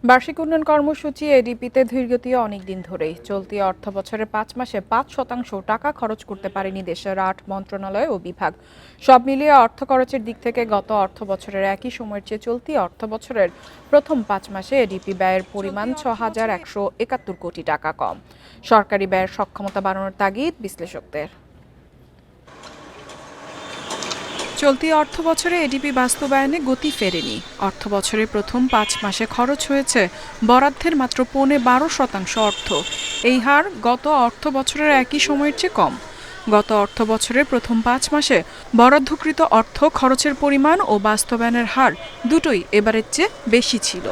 বার্ষিক উন্নয়ন কর্মসূচি এডিপিতে ধীরগতি অনেকদিন ধরেই চলতি অর্থবছরে ৫ মাসে ৫% টাকা খরচ করতে পারেনি দেশের ৮ মন্ত্রণালয় ও বিভাগ। সব মিলিয়ে অর্থ খরচের দিক থেকে গত অর্থবছরের একই সময়ের চেয়ে চলতি অর্থবছরের প্রথম ৫ মাসে এডিপি ব্যয়ের পরিমাণ ৬,১৭১ কোটি টাকা কম। সরকারি ব্যয়ের সক্ষমতা বাড়ানোর তাগিদ বিশ্লেষকদের। চলতি অর্থবছরে এডিপি বাস্তবায়নে গতি ফেরেনি। অর্থবছরের প্রথম ৫ মাসে খরচ হয়েছে বরাদ্দের মাত্র ১৫% অর্থ। এই হার গত অর্থবছরের একই সময়ের চেয়ে কম। গত অর্থবছরের প্রথম ৫ মাসে বরাদ্দকৃত অর্থ খরচের পরিমাণ ও বাস্তবায়নের হার দুটোই এবারের চেয়ে বেশি ছিল।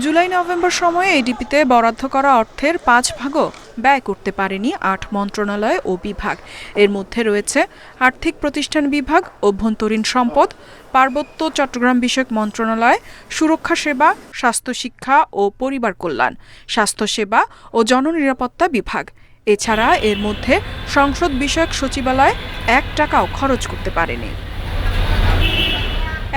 জুলাই নভেম্বর সময়ে এডিপিতে বরাদ্দ করা অর্থের ৫ ভাগও ব্যয় করতে পারেনি ৮ মন্ত্রণালয় ও বিভাগ। এর মধ্যে রয়েছে আর্থিক প্রতিষ্ঠান বিভাগ, অভ্যন্তরীণ সম্পদ, পার্বত্য চট্টগ্রাম বিষয়ক মন্ত্রণালয়, সুরক্ষা সেবা, স্বাস্থ্য শিক্ষা ও পরিবার কল্যাণ, স্বাস্থ্যসেবা ও জননিরাপত্তা বিভাগ। এছাড়া এর মধ্যে সংসদ বিষয়ক সচিবালয় ১ টাকাও খরচ করতে পারেনি।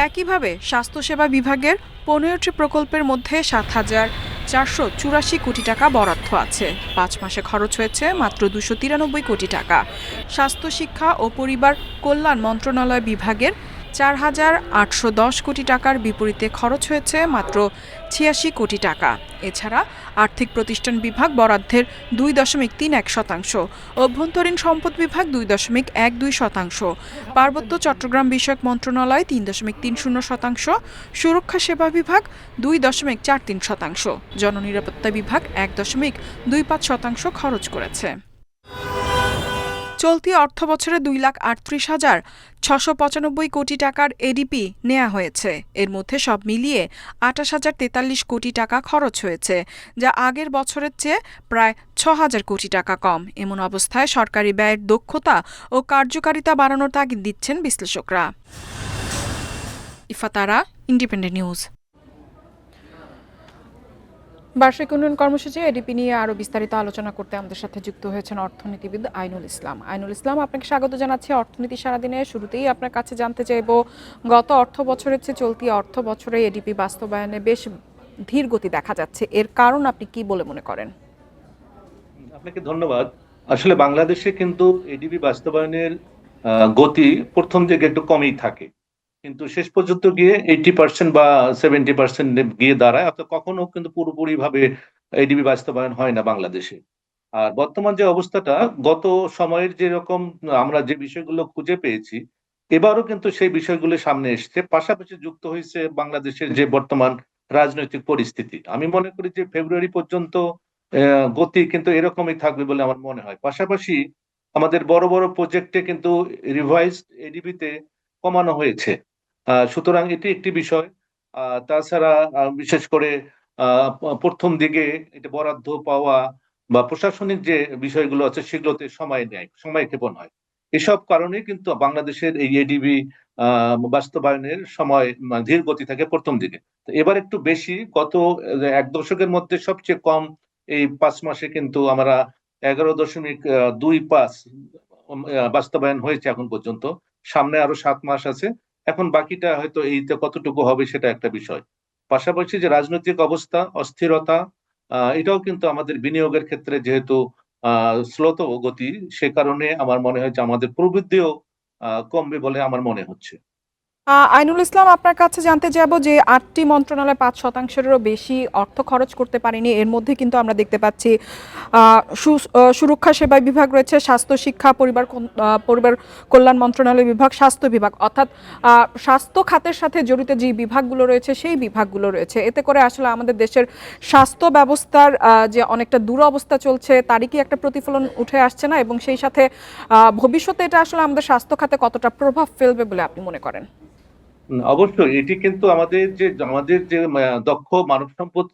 একইভাবে স্বাস্থ্যসেবা বিভাগের ১৫টি প্রকল্পের মধ্যে ৭,৪৮৪ কোটি টাকা বরাদ্দ আছে। ৫ মাসে খরচ হয়েছে মাত্র ২৯৩ কোটি টাকা। স্বাস্থ্য শিক্ষা ও পরিবার কল্যাণ মন্ত্রণালয় বিভাগের ৪,৮১০ কোটি টাকার বিপরীতে খরচ হয়েছে মাত্র ৮৬ কোটি টাকা। এছাড়া আর্থিক প্রতিষ্ঠান বিভাগ বরাদ্দের ২.৩১%, অভ্যন্তরীণ সম্পদ বিভাগ ২.১২%, পার্বত্য চট্টগ্রাম বিষয়ক মন্ত্রণালয় ৩.৩০%, সুরক্ষা সেবা বিভাগ ২.৪৩%, জননিরাপত্তা বিভাগ ১.25% খরচ করেছে। চলতি অর্থবছরে ২,৩৮,৬৯৫ কোটি টাকার এডিপি নেওয়া হয়েছে। এর মধ্যে সব মিলিয়ে ২৮,০৪৩ কোটি টাকা খরচ হয়েছে, যা আগের বছরের চেয়ে প্রায় ৬,০০০ কোটি টাকা কম। এমন অবস্থায় সরকারি ব্যয়ের দক্ষতা ও কার্যকারিতা বাড়ানোর তাগিদ দিচ্ছেন বিশ্লেষকরা। ইফাতারা, ইন্ডিপেন্ডেন্ট নিউজ। বার্ষিক উন্নয়ন কর্মসূচি এডিপি নিয়ে আরো বিস্তারিত আলোচনা করতে আমাদের সাথে যুক্ত হয়েছেন অর্থনীতিবিদ আইনুল ইসলাম। আইনুল ইসলাম, আপনাকে স্বাগত জানাচ্ছি অর্থনীতি সারাদিনে। শুরুতেই আপনার কাছে জানতে চাইব, গত অর্থ বছরের চেয়ে চলতি অর্থ বছরে এডিপি বাস্তবায়নে বেশ ধীর গতি দেখা যাচ্ছে, এর কারণ আপনি কি বলে মনে করেন? আপনাকে ধন্যবাদ। আসলে বাংলাদেশে কিন্তু এডিবি বাস্তবায়নের গতি প্রথম দিকে একটু কমই থাকে, কিন্তু শেষ পর্যন্ত গিয়ে 80% বা 70% গিয়ে দাঁড়ায়, অর্থাৎ কখনো কিন্তু পুরোপুরি ভাবে এডিবি বাস্তবায়ন হয় না বাংলাদেশে। আর বর্তমান যে অবস্থাটা, গত সময়ের যেরকম আমরা যে বিষয়গুলো খুঁজে পেয়েছি, এবারও কিন্তু সেই বিষয়গুলো সামনে এসছে। পাশাপাশি যুক্ত হয়েছে বাংলাদেশের যে বর্তমান রাজনৈতিক পরিস্থিতি। আমি মনে করি যে ফেব্রুয়ারি পর্যন্ত গতি কিন্তু এরকমই থাকবে বলে আমার মনে হয়। পাশাপাশি আমাদের বড় বড় প্রজেক্টে কিন্তু রিভাইজড এডিবিতে কমানো হয়েছে। সুতরাং এটি একটি বিষয়। তাছাড়া বিশেষ করে প্রথম দিকে এটা বরাদ্দ পাওয়া বা প্রশাসনিক যে বিষয়গুলো আছে সেগুলোতে সময় নেয়, সময় ক্ষেপণ হয়। এসব কারণে কিন্তু বাংলাদেশের এই এডিবি বাস্তবায়নের সময় ধীর গতি থাকে প্রথম দিকে। তো এবার একটু বেশি, গত ১ দশকের মধ্যে সবচেয়ে কম এই ৫ মাসে কিন্তু আমরা ১১.২৫ বাস্তবায়ন হয়েছে এখন পর্যন্ত। সামনে আরো ৭ মাস আছে, এখন বাকিটা হয়তো এইতে কতটুকু হবে সেটা একটা বিষয়। পাশাপাশি যে রাজনৈতিক অবস্থা, অস্থিরতা, এটাও কিন্তু আমাদের বিনিয়োগের ক্ষেত্রে যেহেতু স্লোত গতি, সে কারণে আমার মনে হয় যে আমাদের প্রবৃদ্ধিও কমবে বলে আমার মনে হচ্ছে। আইনুল ইসলাম, আপনার কাছে জানতে যাব যে ৮টি মন্ত্রণালয় ৫%-এরও বেশি অর্থ খরচ করতে পারেনি। এর মধ্যে কিন্তু আমরা দেখতে পাচ্ছি সুরক্ষা সেবা বিভাগ রয়েছে, স্বাস্থ্য শিক্ষা পরিবার কল্যাণ মন্ত্রণালয় বিভাগ, স্বাস্থ্য বিভাগ, অর্থাৎ স্বাস্থ্য খাতের সাথে জড়িত যে বিভাগগুলো রয়েছে সেই বিভাগগুলো রয়েছে। এতে করে আসলে আমাদের দেশের স্বাস্থ্য ব্যবস্থার যে অনেকটা দুরবস্থা চলছে তারই কি একটা প্রতিফলন উঠে আসছে না? এবং সেই সাথে ভবিষ্যতে এটা আসলে আমাদের স্বাস্থ্য খাতে কতটা প্রভাব ফেলবে বলে আপনি মনে করেন? অবশ্যই এটি কিন্তু আমাদের যে দক্ষ মানব সম্পদ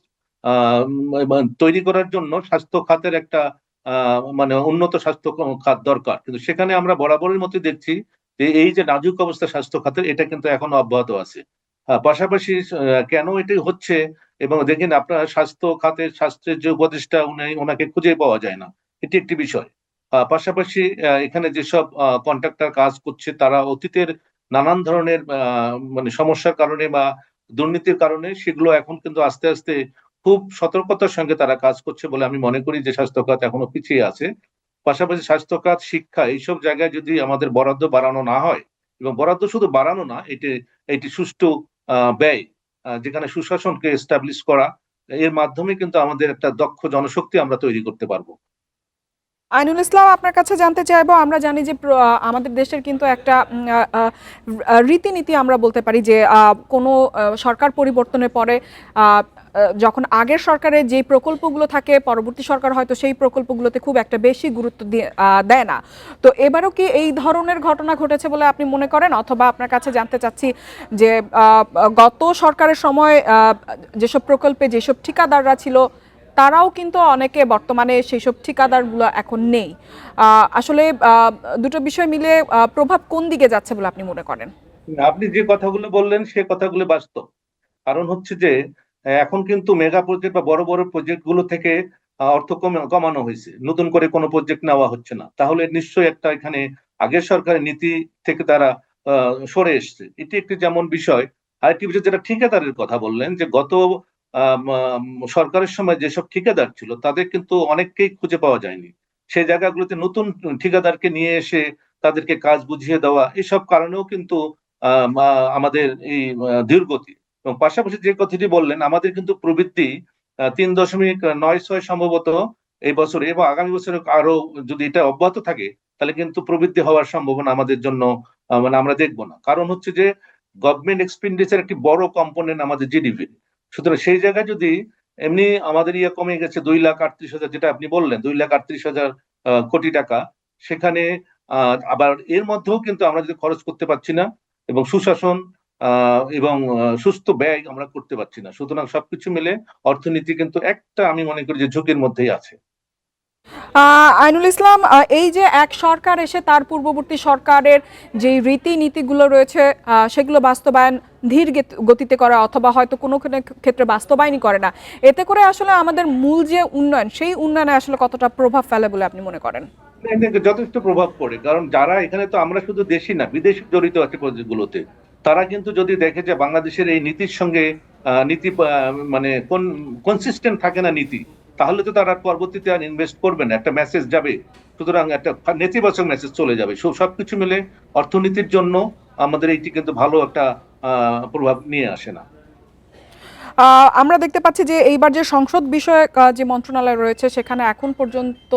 তৈরি করার জন্য স্বাস্থ্য খাতের একটা মানে উন্নত স্বাস্থ্য খাত দরকার, কিন্তু সেখানে আমরা বরাবরের মতো দেখছি যে এই যে নাজুক অবস্থা স্বাস্থ্য খাতের, এটা কিন্তু এখনো অব্যাহত আছে। পাশাপাশি কেন এটি হচ্ছে, এবং দেখেন আপনার স্বাস্থ্য খাতের স্বাস্থ্যের যে উপদেষ্টা, ওনাকে খুঁজে পাওয়া যায় না, এটি একটি বিষয়। পাশাপাশি এখানে যেসব কন্ট্রাক্টর কাজ করছে তারা অতীতের নানান ধরনের মানে সমস্যার কারণে বা দুর্নীতির কারণে সেগুলো এখন কিন্তু আস্তে আস্তে খুব সতর্কতার সঙ্গে তারা কাজ করছে বলে আমি মনে করি যে স্বাস্থ্য খাত এখনো পিছিয়ে আছে। পাশাপাশি স্বাস্থ্য খাত, শিক্ষা এইসব জায়গায় যদি আমাদের বরাদ্দ বাড়ানো না হয়, এবং বরাদ্দ শুধু বাড়ানো না, এটি এটি সুষ্ঠু ব্যয়, যেখানে সুশাসনকে এস্টাবলিশ করা, এর মাধ্যমে কিন্তু আমাদের একটা দক্ষ জনশক্তি আমরা তৈরি করতে পারবো। আইনুল ইসলাম, আপনার কাছে জানতে চাইবো, আমরা জানি যে আমাদের দেশের কিন্তু একটা রীতিনীতি আমরা বলতে পারি যে কোনো সরকার পরিবর্তনের পরে যখন আগের সরকারের যে প্রকল্পগুলো থাকে পরবর্তী সরকার হয়তো সেই প্রকল্পগুলোতে খুব একটা বেশি গুরুত্ব দেয় না। তো এবারও কি এই ধরনের ঘটনা ঘটেছে বলে আপনি মনে করেন, অথবা আপনার কাছে জানতে চাচ্ছি যে গত সরকারের সময় যেসব প্রকল্পে যেসব ঠিকাদাররা ছিল তারাও কিন্তু অনেকে বর্তমানে সেই সব ঠিকাদারগুলো এখন নেই। আসলে দুটো বিষয় মিলে প্রভাব কোন দিকে যাচ্ছে বলে আপনি মনে করেন? আপনি যে কথাগুলো বললেন সে কথাগুলো বাস্তব। কারণ হচ্ছে যে এখন কিন্তু মেগা প্রজেক্ট বা বড় বড় প্রজেক্ট গুলো থেকে অর্থ কমানো হয়েছে, নতুন করে কোনো প্রজেক্ট নেওয়া হচ্ছে না। তাহলে নিশ্চয়ই একটা এখানে আগের সরকারের নীতি থেকে তারা সরে এসছে, এটি একটি যেমন বিষয়। আরেকটি বিষয় যেটা ঠিকাদারের কথা বললেন, যে গত সরকারের সময় যেসব ঠিকাদার ছিল তাদের কিন্তু অনেককেই খুঁজে পাওয়া যায়নি। সেই জায়গাগুলোতে নতুন ঠিকাদারকে নিয়ে এসে তাদেরকে কাজ বুঝিয়ে দেওয়া, এসব কারণেও কিন্তু আমাদের এই ধীরগতি। এবং পাশাপাশি যে কথাটি বললেন, আমাদের কিন্তু প্রবৃদ্ধি 3.96 সম্ভবত এই বছরে, এবং আগামী বছরে আরো যদি এটা অব্যাহত থাকে তাহলে কিন্তু প্রবৃদ্ধি হওয়ার সম্ভাবনা আমাদের জন্য মানে আমরা দেখবো না। কারণ হচ্ছে যে গভর্নমেন্ট এক্সপেন্ডিচার একটি বড় কম্পোনেন্ট আমাদের জিডিপি। সুতরাং সেই জায়গায় যদি এমনি আমাদের ইয়ে কমে গেছে 2,38,000, যেটা আপনি বললেন 2,38,000 কোটি টাকা, সেখানে আবার এর মধ্যেও কিন্তু আমরা যদি খরচ করতে পারছি না, এবং সুশাসন এবং সুস্থ ব্যয় আমরা করতে পারছি না। সুতরাং সবকিছু মিলে অর্থনীতি কিন্তু একটা, আমি মনে করি যে ঝুঁকির মধ্যেই আছে। আইনুল ইসলাম, এই যে এক সরকার এসে তার পূর্ববর্তী সরকারের যে রীতিনীতিগুলো রয়েছে সেগুলো বাস্তবায়ন ধীর গতিতে করা অথবা হয়তো কোনো ক্ষেত্রে বাস্তবায়নই করে না, এতে করে আসলে আমাদের মূল যে উন্নয়ন সেই উন্নয়নে আসলে কতটা প্রভাব ফেলে বলে আপনি মনে করেন? যথেষ্ট প্রভাব পড়ে, কারণ যারা এখানে, তো আমরা শুধু দেশি না বিদেশি জড়িত আছে প্রজেক্ট গুলোতে, তারা কিন্তু যদি দেখে যে বাংলাদেশের এই নীতির সঙ্গে নীতি মানে কনসিস্টেন্ট থাকে না নীতি, তাহলে তো তারা পরবর্তীতে আর ইনভেস্ট করবে না, একটা মেসেজ যাবে। সুতরাং একটা নেতিবাচক মেসেজ চলে যাবে। সবকিছু মিলে অর্থনীতির জন্য আমাদের এইটি কিন্তু ভালো একটা প্রভাব নিয়ে আসে না। আমরা দেখতে পাচ্ছি যে এইবার যে সংসদ বিষয়ক যে মন্ত্রণালয় রয়েছে সেখানে এখন পর্যন্ত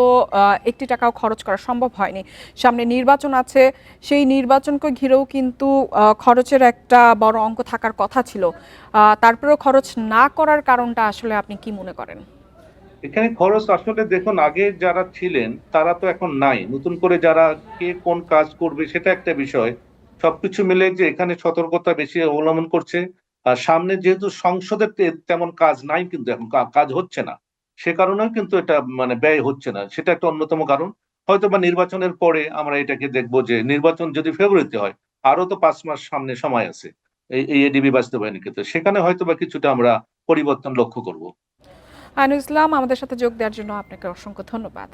একটি টাকাও খরচ করা সম্ভব হয়নি। সামনে নির্বাচন আছে, সেই নির্বাচনকে ঘিরেও কিন্তু খরচের একটা বড় অঙ্ক থাকার কথা ছিল। তারপরেও খরচ না করার কারণটা আসলে আপনি কি মনে করেন? এখানে খরচ আসলে দেখুন, আগে যারা ছিলেন তারা তো এখন নাই, নতুন করে যারা কে কোন কাজ করবে সেটা একটা বিষয়। সবকিছু মিলে যে এখানে সতর্কতা বেশি অবলম্বন করছে। আর সামনে যেহেতু সংসদের তেমন কাজ নাই, কিন্তু এখন কাজ হচ্ছে না, সে কারণেও কিন্তু এটা মানে ব্যয় হচ্ছে না, সেটা একটা অন্যতম কারণ। হয়তো বা নির্বাচনের পরে আমরা এটাকে দেখবো, যে নির্বাচন যদি ফেব্রুয়ারিতে হয়, আরো তো 5 মাস সামনে সময় আছে এই এডিবি বাস্তবায়নের ক্ষেত্রে, সেখানে হয়তো বা কিছুটা আমরা পরিবর্তন লক্ষ্য করব। আইনুল ইসলাম, আমাদের সাথে যোগ দেওয়ার জন্য আপনাকে অসংখ্য ধন্যবাদ।